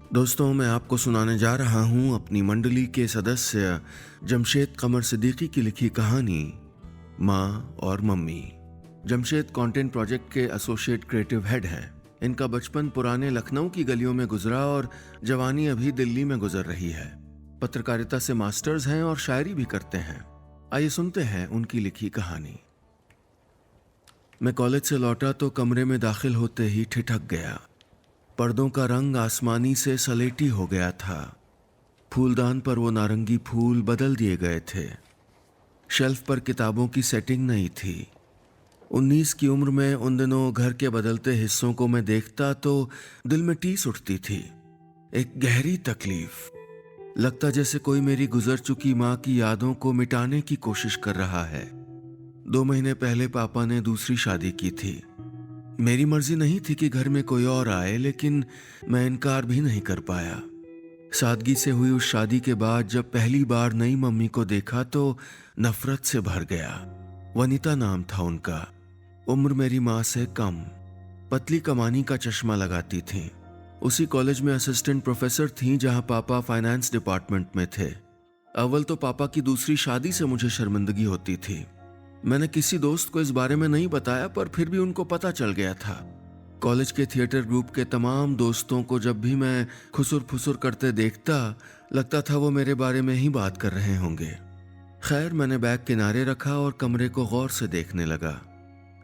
दोस्तों, मैं आपको सुनाने जा रहा हूं अपनी मंडली के सदस्य जमशेद कमर सिद्दीकी की लिखी कहानी माँ और मम्मी। जमशेद कंटेंट प्रोजेक्ट के एसोसिएट क्रिएटिव हेड हैं। इनका बचपन पुराने लखनऊ की गलियों में गुजरा और जवानी अभी दिल्ली में गुजर रही है। पत्रकारिता से मास्टर्स हैं और शायरी भी करते हैं। आइए सुनते हैं उनकी लिखी कहानी। मैं कॉलेज से लौटा तो कमरे में दाखिल होते ही ठिठक गया। पर्दों का रंग आसमानी से सलेटी हो गया था। फूलदान पर वो नारंगी फूल बदल दिए गए थे। शेल्फ पर किताबों की सेटिंग नहीं थी। 19 की उम्र में उन दिनों घर के बदलते हिस्सों को मैं देखता तो दिल में टीस उठती थी। एक गहरी तकलीफ। लगता जैसे कोई मेरी गुजर चुकी माँ की यादों को मिटाने की कोशिश कर रहा है। 2 महीने पहले पापा ने दूसरी शादी की थी। मेरी मर्जी नहीं थी कि घर में कोई और आए, लेकिन मैं इनकार भी नहीं कर पाया। सादगी से हुई उस शादी के बाद जब पहली बार नई मम्मी को देखा तो नफरत से भर गया। वनिता नाम था उनका। उम्र मेरी माँ से कम। पतली कमानी का चश्मा लगाती थीं। उसी कॉलेज में असिस्टेंट प्रोफेसर थीं जहां पापा फाइनेंस डिपार्टमेंट में थे। अव्वल तो पापा की दूसरी शादी से मुझे शर्मिंदगी होती थी। मैंने किसी दोस्त को इस बारे में नहीं बताया, पर फिर भी उनको पता चल गया था। कॉलेज के थिएटर ग्रुप के तमाम दोस्तों को जब भी मैं खुसुर फुसुर करते देखता, लगता था वो मेरे बारे में ही बात कर रहे होंगे। खैर, मैंने बैग किनारे रखा और कमरे को गौर से देखने लगा।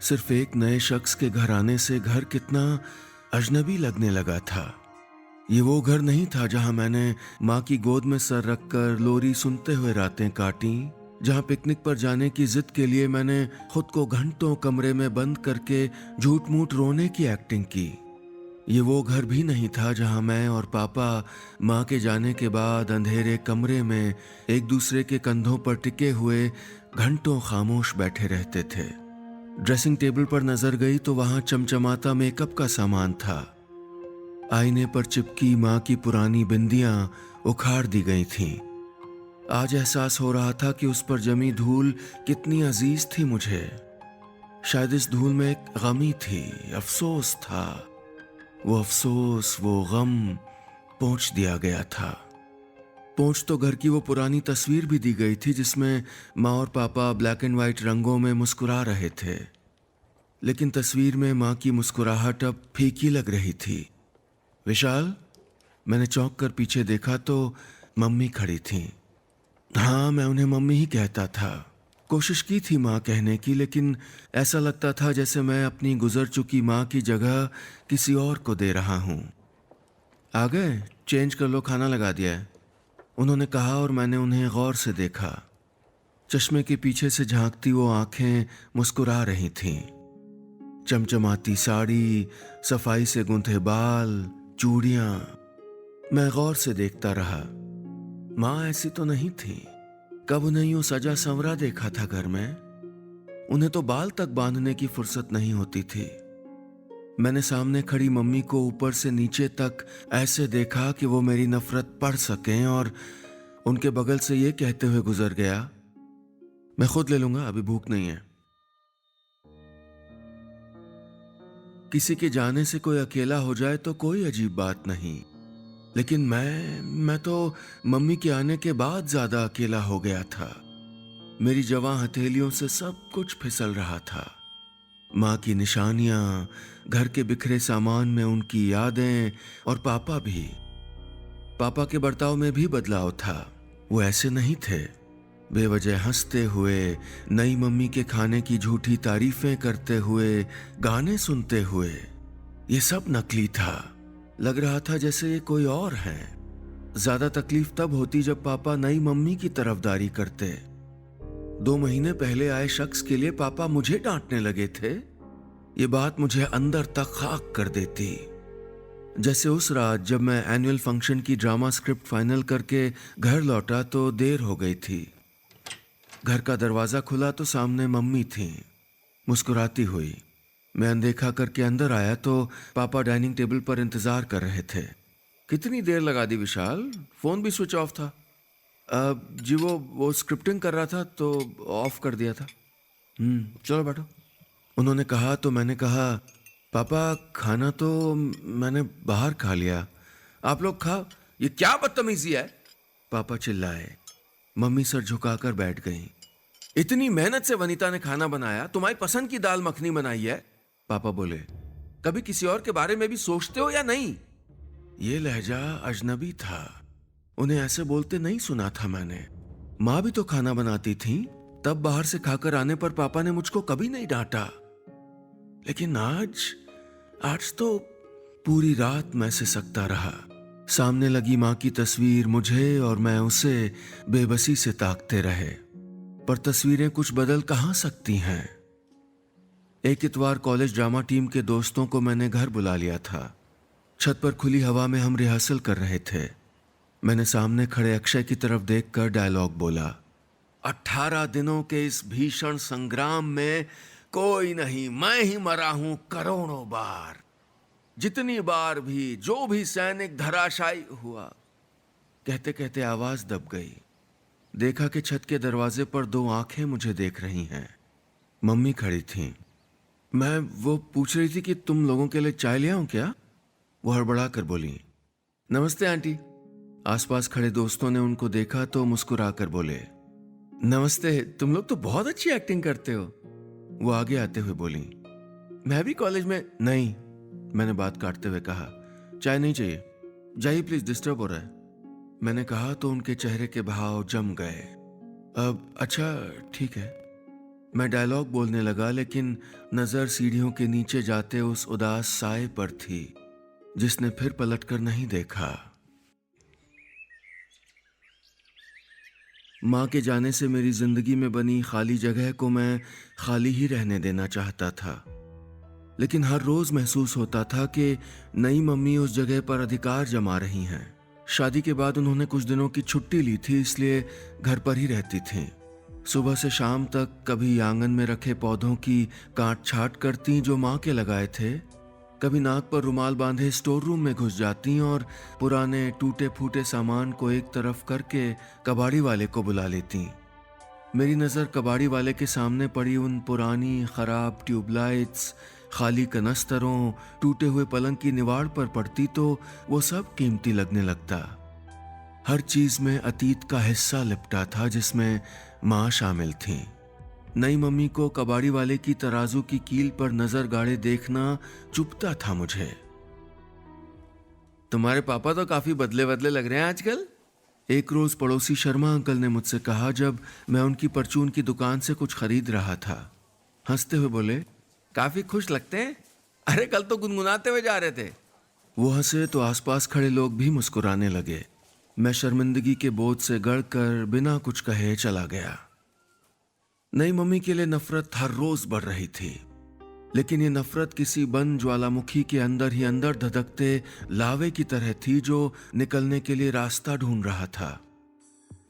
सिर्फ एक नए शख्स के घर आने से घर कितना अजनबी लगने लगा था। ये वो घर नहीं था जहां मैंने माँ की गोद में सर रखकर लोरी सुनते हुए रातें काटी, जहां पिकनिक पर जाने की जिद के लिए मैंने खुद को घंटों कमरे में बंद करके झूठ मूठ रोने की एक्टिंग की। ये वो घर भी नहीं था जहां मैं और पापा माँ के जाने के बाद अंधेरे कमरे में एक दूसरे के कंधों पर टिके हुए घंटों खामोश बैठे रहते थे। ड्रेसिंग टेबल पर नजर गई तो वहां चमचमाता मेकअप का सामान था। आईने पर चिपकी माँ की पुरानी बिंदियां उखाड़ दी गई थीं। आज एहसास हो रहा था कि उस पर जमी धूल कितनी अजीज थी मुझे। शायद इस धूल में एक गमी थी, अफसोस था। वो अफसोस, वो गम पोंछ दिया गया था। पोंछ तो घर की वो पुरानी तस्वीर भी दी गई थी जिसमें माँ और पापा ब्लैक एंड व्हाइट रंगों में मुस्कुरा रहे थे। लेकिन तस्वीर में माँ की मुस्कुराहट अब फीकी लग रही थी। विशाल, मैंने चौंक कर पीछे देखा तो मम्मी खड़ी थीं। हाँ, मैं उन्हें मम्मी ही कहता था। कोशिश की थी माँ कहने की, लेकिन ऐसा लगता था जैसे मैं अपनी गुजर चुकी माँ की जगह किसी और को दे रहा हूँ। आ गए? चेंज कर लो, खाना लगा दिया है, उन्होंने कहा और मैंने उन्हें गौर से देखा। चश्मे के पीछे से झांकती वो आंखें मुस्कुरा रही थीं। चमचमाती साड़ी, सफाई से गूंथे बाल, चूड़ियां। मैं गौर से देखता रहा। माँ ऐसी तो नहीं थी। कब उन्हें यूं सजा संवरा देखा था घर में? उन्हें तो बाल तक बांधने की फुर्सत नहीं होती थी। मैंने सामने खड़ी मम्मी को ऊपर से नीचे तक ऐसे देखा कि वो मेरी नफरत पढ़ सकें, और उनके बगल से ये कहते हुए गुजर गया, मैं खुद ले लूंगा, अभी भूख नहीं है। किसी के जाने से कोई अकेला हो जाए तो कोई अजीब बात नहीं, लेकिन मैं तो मम्मी के आने के बाद ज्यादा अकेला हो गया था। मेरी जवां हथेलियों से सब कुछ फिसल रहा था। माँ की निशानियां, घर के बिखरे सामान में उनकी यादें, और पापा भी। पापा के बर्ताव में भी बदलाव था। वो ऐसे नहीं थे। बेवजह हंसते हुए, नई मम्मी के खाने की झूठी तारीफें करते हुए, गाने सुनते हुए, ये सब नकली था। लग रहा था जैसे ये कोई और है। ज्यादा तकलीफ तब होती जब पापा नई मम्मी की तरफदारी करते। 2 महीने पहले आए शख्स के लिए पापा मुझे डांटने लगे थे। ये बात मुझे अंदर तक खाक कर देती। जैसे उस रात जब मैं एनुअल फंक्शन की ड्रामा स्क्रिप्ट फाइनल करके घर लौटा तो देर हो गई थी। घर का दरवाजा खुला तो सामने मम्मी थी, मुस्कुराती हुई। मैं अनदेखा करके अंदर आया तो पापा डाइनिंग टेबल पर इंतजार कर रहे थे। कितनी देर लगा दी विशाल? फोन भी स्विच ऑफ था। जी वो स्क्रिप्टिंग कर रहा था तो ऑफ कर दिया था। चलो बैठो, उन्होंने कहा तो मैंने कहा, पापा खाना तो मैंने बाहर खा लिया, आप लोग खाओ, ये क्या बदतमीजी है? पापा चिल्लाए। मम्मी सर झुकाकर बैठ गईं। इतनी मेहनत से वनीता ने खाना बनाया, तुम्हारी पसंद की दाल मखनी बनाई है। पापा बोले, कभी किसी और के बारे में भी सोचते हो या नहीं? ये लहजा अजनबी था, उन्हें ऐसे बोलते नहीं सुना था मैंने। माँ भी तो खाना बनाती थी, तब बाहर से खाकर आने पर पापा ने मुझको कभी नहीं डांटा। लेकिन आज तो पूरी रात मैं सिसकता रहा। सामने लगी माँ की तस्वीर मुझे और मैं उसे बेबसी से ताकते रहे, पर तस्वीरें कुछ बदल कहाँ सकती हैं। एक इतवार कॉलेज ड्रामा टीम के दोस्तों को मैंने घर बुला लिया था। छत पर खुली हवा में हम रिहर्सल कर रहे थे। मैंने सामने खड़े अक्षय की तरफ देखकर डायलॉग बोला, 18 दिनों के इस भीषण संग्राम में कोई नहीं, मैं ही मरा हूं करोड़ों बार। जितनी बार भी जो भी सैनिक धराशायी हुआ। कहते कहते आवाज दब गई। देखा कि छत के दरवाजे पर 2 आंखें मुझे देख रही हैं। मम्मी खड़ी थीं। मैं वो पूछ रही थी कि तुम लोगों के लिए चाय ले आऊं क्या? वो हड़बड़ा कर बोली, नमस्ते आंटी। आसपास खड़े दोस्तों ने उनको देखा तो मुस्कुराकर बोले, नमस्ते, तुम लोग तो बहुत अच्छी एक्टिंग करते हो। वो आगे आते हुए बोली, मैं भी कॉलेज में नहीं। मैंने बात काटते हुए कहा, चाय नहीं चाहिए, जाइए प्लीज, डिस्टर्ब हो रहा है। मैंने कहा तो उनके चेहरे के भाव जम गए। अब अच्छा ठीक है। मैं डायलॉग बोलने लगा, लेकिन नजर सीढ़ियों के नीचे जाते उस उदास साए पर थी जिसने फिर पलटकर नहीं देखा। माँ के जाने से मेरी जिंदगी में बनी खाली जगह को मैं खाली ही रहने देना चाहता था, लेकिन हर रोज महसूस होता था कि नई मम्मी उस जगह पर अधिकार जमा रही हैं। शादी के बाद उन्होंने कुछ दिनों की छुट्टी ली थी, इसलिए घर पर ही रहती थीं। सुबह से शाम तक कभी आंगन में रखे पौधों की काट छाट करती जो माँ के लगाए थे, कभी नाक पर रुमाल बांधे स्टोर रूम में घुस जाती और पुराने टूटे फूटे सामान को एक तरफ करके कबाड़ी वाले को बुला लेती। मेरी नज़र कबाड़ी वाले के सामने पड़ी उन पुरानी खराब ट्यूबलाइट्स, खाली कनस्तरों, टूटे हुए पलंग की निवाड़ पर पड़ती तो वो सब कीमती लगने लगता। हर चीज में अतीत का हिस्सा लिपटा था जिसमें माँ शामिल थी। नई मम्मी को कबाड़ी वाले की तराजू की कील पर नजर गाड़े देखना चुभता था मुझे। तुम्हारे पापा तो काफी बदले बदले लग रहे हैं आजकल, एक रोज पड़ोसी शर्मा अंकल ने मुझसे कहा जब मैं उनकी परचून की दुकान से कुछ खरीद रहा था। हंसते हुए बोले, काफी खुश लगते हैं। अरे कल तो गुनगुनाते हुए जा रहे थे। वो हंसे तो आसपास खड़े लोग भी मुस्कुराने लगे। मैं शर्मिंदगी के बोझ से गड़कर बिना कुछ कहे चला गया। नई मम्मी के लिए नफरत हर रोज बढ़ रही थी, लेकिन ये नफरत किसी बंद ज्वालामुखी के अंदर ही अंदर धधकते लावे की तरह थी जो निकलने के लिए रास्ता ढूंढ रहा था।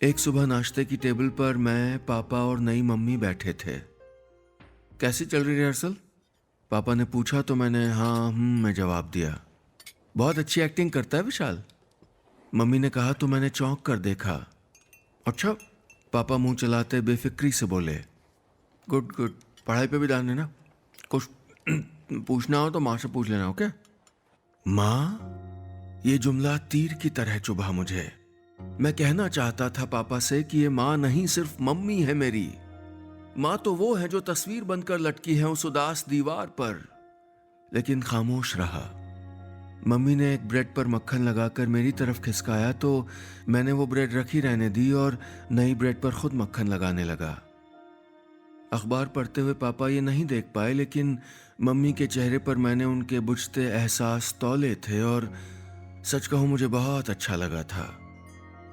एक सुबह नाश्ते की टेबल पर मैं, पापा और नई मम्मी बैठे थे। कैसी चल रही रिहर्सल? पापा ने पूछा तो मैंने हाँ में जवाब दिया। बहुत अच्छी एक्टिंग करता है विशाल, मम्मी ने कहा तो मैंने चौंक कर देखा। अच्छा, पापा मुंह चलाते बेफिक्री से बोले, गुड गुड, पढ़ाई पे भी ध्यान देना, कुछ पूछना हो तो माँ से पूछ लेना, ओके? माँ, ये जुमला तीर की तरह चुभा मुझे। मैं कहना चाहता था पापा से कि ये माँ नहीं सिर्फ मम्मी है मेरी। माँ तो वो है जो तस्वीर बनकर लटकी है उस उदास दीवार पर, लेकिन खामोश रहा। मम्मी ने एक ब्रेड पर मक्खन लगाकर मेरी तरफ खिसकाया तो मैंने वो ब्रेड रखी रहने दी और नई ब्रेड पर खुद मक्खन लगाने लगा। अखबार पढ़ते हुए पापा ये नहीं देख पाए, लेकिन मम्मी के चेहरे पर मैंने उनके बुझते एहसास तौले थे और सच कहूं मुझे बहुत अच्छा लगा था।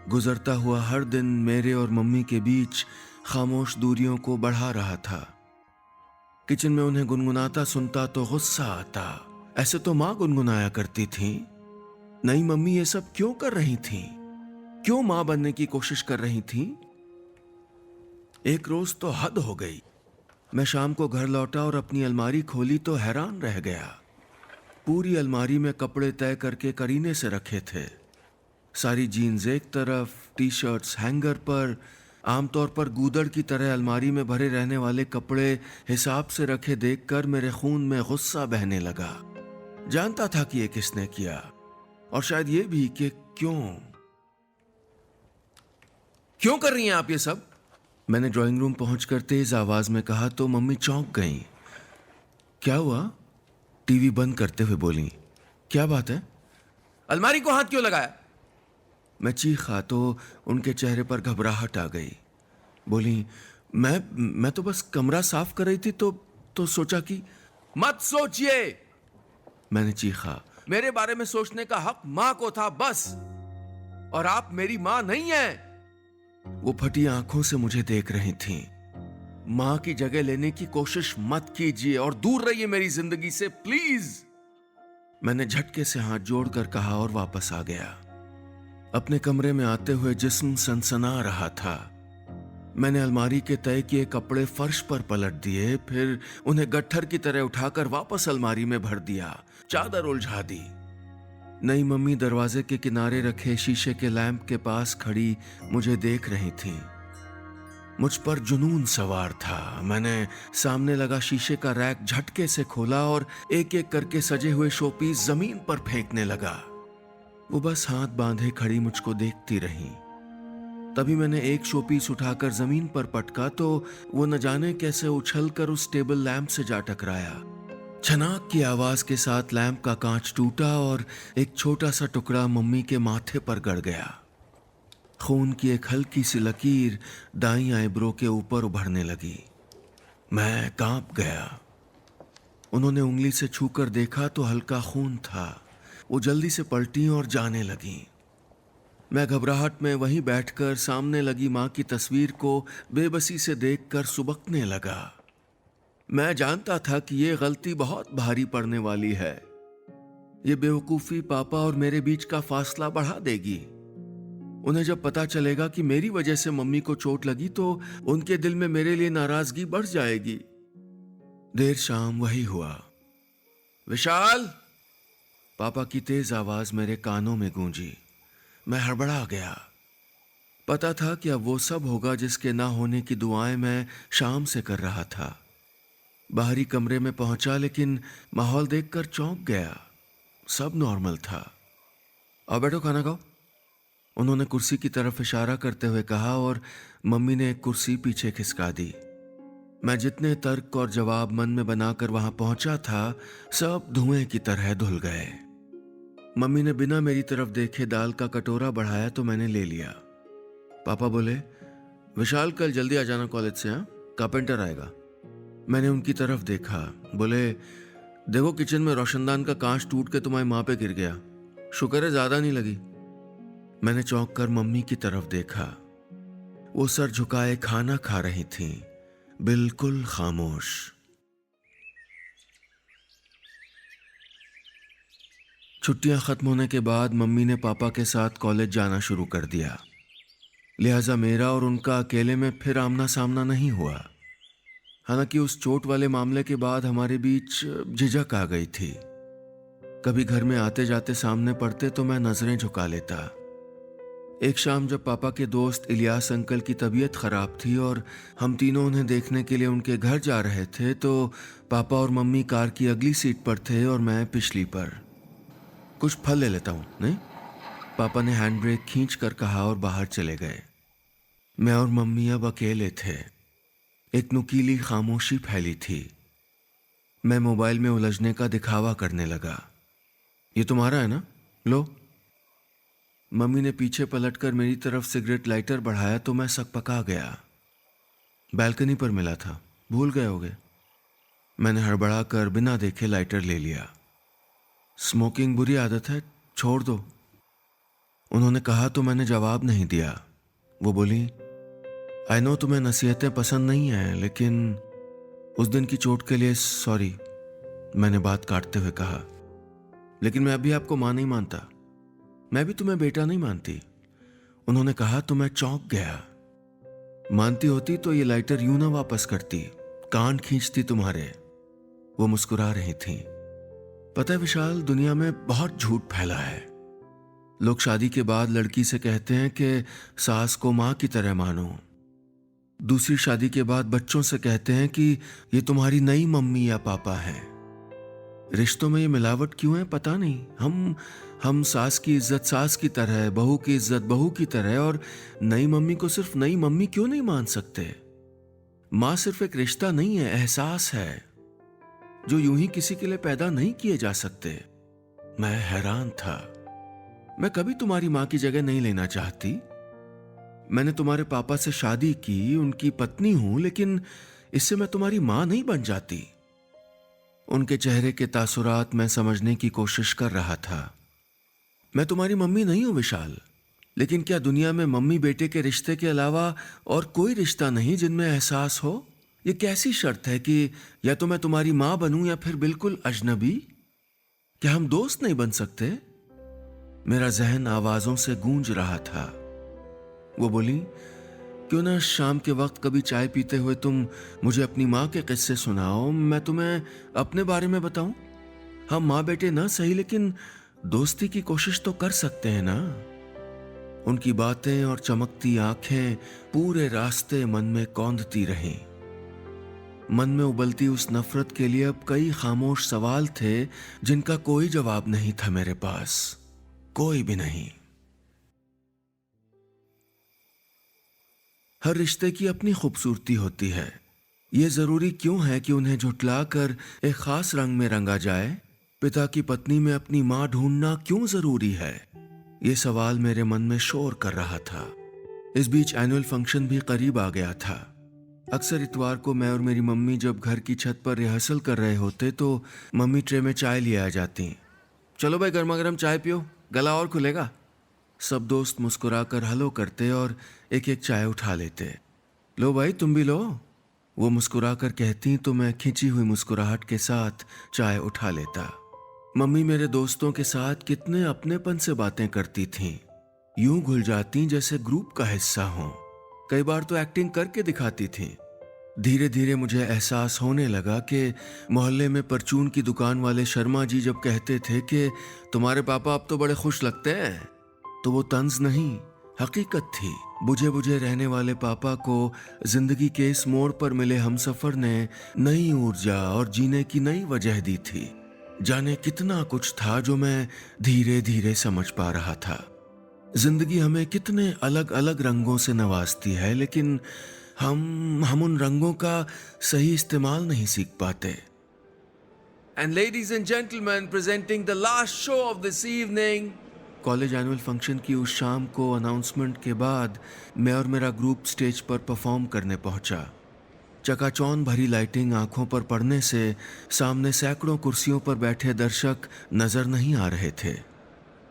गुजरता हुआ हर दिन मेरे और मम्मी के बीच खामोश दूरियों को बढ़ा रहा था। किचन में उन्हें गुनगुनाता सुनता तो गुस्सा आता। ऐसे तो माँ गुनगुनाया करती थी, नई मम्मी ये सब क्यों कर रही थी? क्यों माँ बनने की कोशिश कर रही थी? एक रोज तो हद हो गई। मैं शाम को घर लौटा और अपनी अलमारी खोली तो हैरान रह गया। पूरी अलमारी में कपड़े तय करके करीने से रखे थे। सारी जीन्स एक तरफ, टी शर्ट्स हैंगर पर। आमतौर पर गूदड़ की तरह अलमारी में भरे रहने वाले कपड़े हिसाब से रखे देखकर मेरे खून में गुस्सा बहने लगा। जानता था कि ये किसने किया। और शायद ये भी कि क्यों क्यों कर रही हैं आप ये सब। मैंने ड्राइंग रूम पहुंचकर तेज आवाज में कहा तो मम्मी चौंक गईं। क्या हुआ? टीवी बंद करते हुए बोली। क्या बात है? अलमारी को हाथ क्यों लगाया? मैं चीखा तो उनके चेहरे पर घबराहट आ गई। बोली, मैं तो बस कमरा साफ कर रही थी तो सोचा कि। मत सोचिए, मैंने चीखा। मेरे बारे में सोचने का हक मां को था बस, और आप मेरी मां नहीं हैं। वो फटी आंखों से मुझे देख रही थीं। मां की जगह लेने की कोशिश मत कीजिए और दूर रहिए मेरी जिंदगी से प्लीज। मैंने झटके से हाथ जोड़कर कहा और वापस आ गया। अपने कमरे में आते हुए जिस्म सनसना रहा था। मैंने अलमारी के तय किए कपड़े फर्श पर पलट दिए, फिर उन्हें गट्ठर की तरह उठाकर वापस अलमारी में भर दिया, चादर उलझा दी। नई मम्मी दरवाजे के किनारे रखे शीशे के लैंप के पास खड़ी मुझे देख रही थी। मुझ पर जुनून सवार था। मैंने सामने लगा शीशे का रैक झटके से खोला और एक एक करके सजे हुए शोपीस जमीन पर फेंकने लगा। वो बस हाथ बांधे खड़ी मुझको देखती रही। तभी मैंने एक शोपीस उठाकर जमीन पर पटका तो वो न जाने कैसे उछलकर उस टेबल लैंप से जा टकराया। छनाक की आवाज के साथ लैंप का कांच टूटा और एक छोटा सा टुकड़ा मम्मी के माथे पर गड़ गया। खून की एक हल्की सी लकीर दाईं आईब्रो के ऊपर उभरने लगी। मैं कांप गया। उन्होंने उंगली से छूकर देखा तो हल्का खून था। वो जल्दी से पलटी और जाने लगी। मैं घबराहट में वहीं बैठकर सामने लगी मां की तस्वीर को बेबसी से देखकर सुबकने लगा। मैं जानता था कि ये गलती बहुत भारी पड़ने वाली है। ये बेवकूफी पापा और मेरे बीच का फासला बढ़ा देगी। उन्हें जब पता चलेगा कि मेरी वजह से मम्मी को चोट लगी तो उनके दिल में मेरे लिए नाराजगी बढ़ जाएगी। देर शाम वही हुआ। विशाल, पापा की तेज आवाज मेरे कानों में गूंजी। मैं हड़बड़ा गया। पता था कि अब वो सब होगा जिसके ना होने की दुआएं मैं शाम से कर रहा था। बाहरी कमरे में पहुंचा लेकिन माहौल देखकर चौंक गया। सब नॉर्मल था। आओ बैठो, खाना खाओ, उन्होंने कुर्सी की तरफ इशारा करते हुए कहा और मम्मी ने एक कुर्सी पीछे खिसका दी। मैं जितने तर्क और जवाब मन में बनाकर वहां पहुंचा था सब धुएं की तरह धुल गए। मम्मी ने बिना मेरी तरफ देखे दाल का कटोरा बढ़ाया तो मैंने ले लिया। पापा बोले, विशाल कल जल्दी आ जाना कॉलेज से, हाँ, कारपेंटर आएगा। मैंने उनकी तरफ देखा। बोले, देखो किचन में रोशनदान का कांच टूट के तुम्हारी मां पे गिर गया, शुक्र है ज्यादा नहीं लगी। मैंने चौंक कर मम्मी की तरफ देखा। वो सर झुकाए खाना खा रही थीं, बिल्कुल खामोश। छुट्टियां खत्म होने के बाद मम्मी ने पापा के साथ कॉलेज जाना शुरू कर दिया। लिहाजा मेरा और उनका अकेले में फिर आमना सामना नहीं हुआ। हालांकि उस चोट वाले मामले के बाद हमारे बीच झिझक आ गई थी। कभी घर में आते जाते सामने पड़ते तो मैं नजरें झुका लेता। एक शाम जब पापा के दोस्त इलियास अंकल की तबीयत खराब थी और हम तीनों उन्हें देखने के लिए उनके घर जा रहे थे तो पापा और मम्मी कार की अगली सीट पर थे और मैं पिछली पर। कुछ फल ले लेता हूं, नहीं? पापा ने हैंड ब्रेक खींच कर कहा और बाहर चले गए। मैं और मम्मी अब अकेले थे। एक नुकीली खामोशी फैली थी। मैं मोबाइल में उलझने का दिखावा करने लगा। ये तुम्हारा है ना, लो। मम्मी ने पीछे पलटकर मेरी तरफ सिगरेट लाइटर बढ़ाया तो मैं सकपका गया। बैल्कनी पर मिला था, भूल गए होगे। मैंने हड़बड़ा कर बिना देखे लाइटर ले लिया। स्मोकिंग बुरी आदत है, छोड़ दो, उन्होंने कहा तो मैंने जवाब नहीं दिया। वो बोली, आई नो तुम्हें नसीहतें पसंद नहीं हैं, लेकिन उस दिन की चोट के लिए सॉरी, मैंने बात काटते हुए कहा। लेकिन मैं अभी आपको मां नहीं मानता, मैं भी तुम्हें बेटा नहीं मानती, उन्होंने कहा तो मैं चौंक गया। मानती होती तो ये लाइटर यूं ना वापस करती, कान खींचती तुम्हारे। वो मुस्कुरा रही थी। पता है विशाल, दुनिया में बहुत झूठ फैला है। लोग शादी के बाद लड़की से कहते हैं कि सास को मां की तरह मानो। दूसरी शादी के बाद बच्चों से कहते हैं कि ये तुम्हारी नई मम्मी या पापा हैं। रिश्तों में ये मिलावट क्यों है पता नहीं। हम सास की इज्जत सास की तरह, बहू की इज्जत बहू की तरह, और नई मम्मी को सिर्फ नई मम्मी क्यों नहीं मान सकते? माँ सिर्फ एक रिश्ता नहीं है, एहसास है जो यूं ही किसी के लिए पैदा नहीं किए जा सकते। मैं हैरान था। मैं कभी तुम्हारी माँ की जगह नहीं लेना चाहती। मैंने तुम्हारे पापा से शादी की, उनकी पत्नी हूं, लेकिन इससे मैं तुम्हारी माँ नहीं बन जाती। उनके चेहरे के तासुरात मैं समझने की कोशिश कर रहा था। मैं तुम्हारी मम्मी नहीं हूं विशाल, लेकिन क्या दुनिया में मम्मी बेटे के रिश्ते के अलावा और कोई रिश्ता नहीं जिनमें एहसास हो? ये कैसी शर्त है कि या तो मैं तुम्हारी माँ बनूं या फिर बिल्कुल अजनबी? क्या हम दोस्त नहीं बन सकते? मेरा जहन आवाजों से गूंज रहा था। वो बोली, क्यों ना शाम के वक्त कभी चाय पीते हुए तुम मुझे अपनी माँ के किस्से सुनाओ, मैं तुम्हें अपने बारे में बताऊं। हम माँ बेटे ना सही, लेकिन दोस्ती की कोशिश तो कर सकते हैं ना। उनकी बातें और चमकती आंखें पूरे रास्ते मन में कौंधती रहीं। मन में उबलती उस नफरत के लिए अब कई खामोश सवाल थे जिनका कोई जवाब नहीं था मेरे पास, कोई भी नहीं। हर रिश्ते की अपनी खूबसूरती होती है। ये जरूरी क्यों है कि उन्हें झुठलाकर एक खास रंग में रंगा जाए? पिता की पत्नी में अपनी मां ढूंढना क्यों जरूरी है? ये सवाल मेरे मन में शोर कर रहा था। इस बीच एनुअल फंक्शन भी करीब आ गया था। अक्सर इतवार को मैं और मेरी मम्मी जब घर की छत पर रिहर्सल कर रहे होते तो मम्मी ट्रे में चाय लिए आ जाती। चलो भाई गर्मा गर्म चाय पियो, गला और खुलेगा। सब दोस्त मुस्कुराकर हलो करते और एक एक चाय उठा लेते। लो भाई तुम भी लो, वो मुस्कुराकर कहती तो मैं खिंची हुई मुस्कुराहट के साथ चाय उठा लेता। मम्मी मेरे दोस्तों के साथ कितने अपनेपन से बातें करती थीं, यूं घुल जाती जैसे ग्रुप का हिस्सा हों। कई बार तो एक्टिंग करके दिखाती थीं। धीरे धीरे मुझे एहसास होने लगा कि मोहल्ले में परचून की दुकान वाले शर्मा जी जब कहते थे कि तुम्हारे पापा अब तो बड़े खुश लगते हैं, तो वो तंज नहीं, हकीकत थी। बुझे बुझे रहने वाले पापा को जिंदगी के इस मोड़ पर मिले हमसफर ने नई ऊर्जा और जीने की नई वजह दी थी। जाने कितना कुछ था जो मैं धीरे धीरे समझ पा रहा था। जिंदगी हमें कितने अलग अलग रंगों से नवाजती है, लेकिन हम उन रंगों का सही इस्तेमाल नहीं सीख पाते। And ladies and gentlemen, presenting the last show of this evening. College annual function की उस शाम को अनाउंसमेंट के बाद मैं और मेरा ग्रुप स्टेज पर परफॉर्म करने पहुंचा। चकाचौंध भरी लाइटिंग आंखों पर पड़ने से सामने सैकड़ों कुर्सियों पर बैठे दर्शक नजर नहीं आ रहे थे।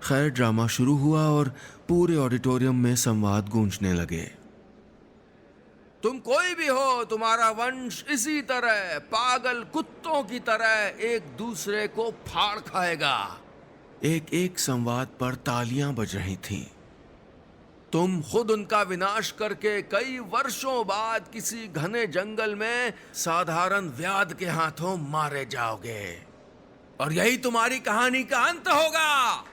खैर ड्रामा शुरू हुआ और पूरे ऑडिटोरियम में संवाद गूंजने लगे। तुम कोई भी हो, तुम्हारा वंश इसी तरह पागल कुत्तों की तरह एक दूसरे को फाड़ खाएगा। एक एक संवाद पर तालियां बज रही थीं। तुम खुद उनका विनाश करके कई वर्षों बाद किसी घने जंगल में साधारण व्याध के हाथों मारे जाओगे और यही तुम्हारी कहानी का अंत होगा।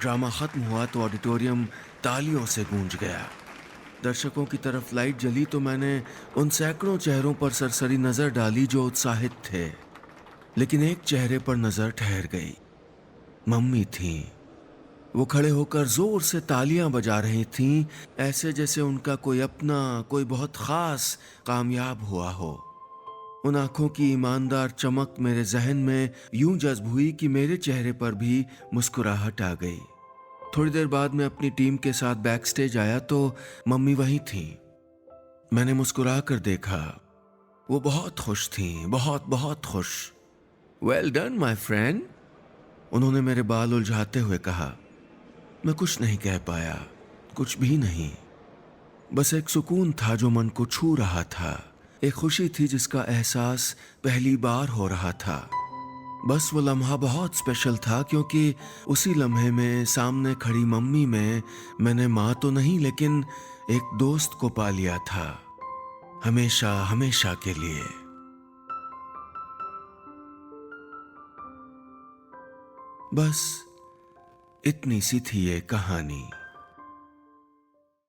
ड्रामा खत्म हुआ तो ऑडिटोरियम तालियों से गूंज गया। दर्शकों की तरफ लाइट जली तो मैंने उन सैकड़ों चेहरों पर सरसरी नजर डाली जो उत्साहित थे, लेकिन एक चेहरे पर नजर ठहर गई। मम्मी थी। वो खड़े होकर जोर से तालियां बजा रही थीं, ऐसे जैसे उनका कोई अपना, कोई बहुत खास कामयाब हुआ हो। उन आंखों की ईमानदार चमक मेरे जहन में यूं जज्ब हुई कि मेरे चेहरे पर भी मुस्कुराहट आ गई। थोड़ी देर बाद मैं अपनी टीम के साथ बैक स्टेज आया तो मम्मी वहीं थी। मैंने मुस्कुरा कर देखा। वो बहुत खुश थीं, बहुत बहुत खुश। वेल डन माय फ्रेंड, उन्होंने मेरे बाल उलझाते हुए कहा। मैं कुछ नहीं कह पाया, कुछ भी नहीं। बस एक सुकून था जो मन को छू रहा था, एक खुशी थी जिसका एहसास पहली बार हो रहा था। बस वो लम्हा बहुत स्पेशल था क्योंकि उसी लम्हे में सामने खड़ी मम्मी में मैंने माँ तो नहीं लेकिन एक दोस्त को पा लिया था, हमेशा हमेशा के लिए। बस इतनी सी थी ये कहानी।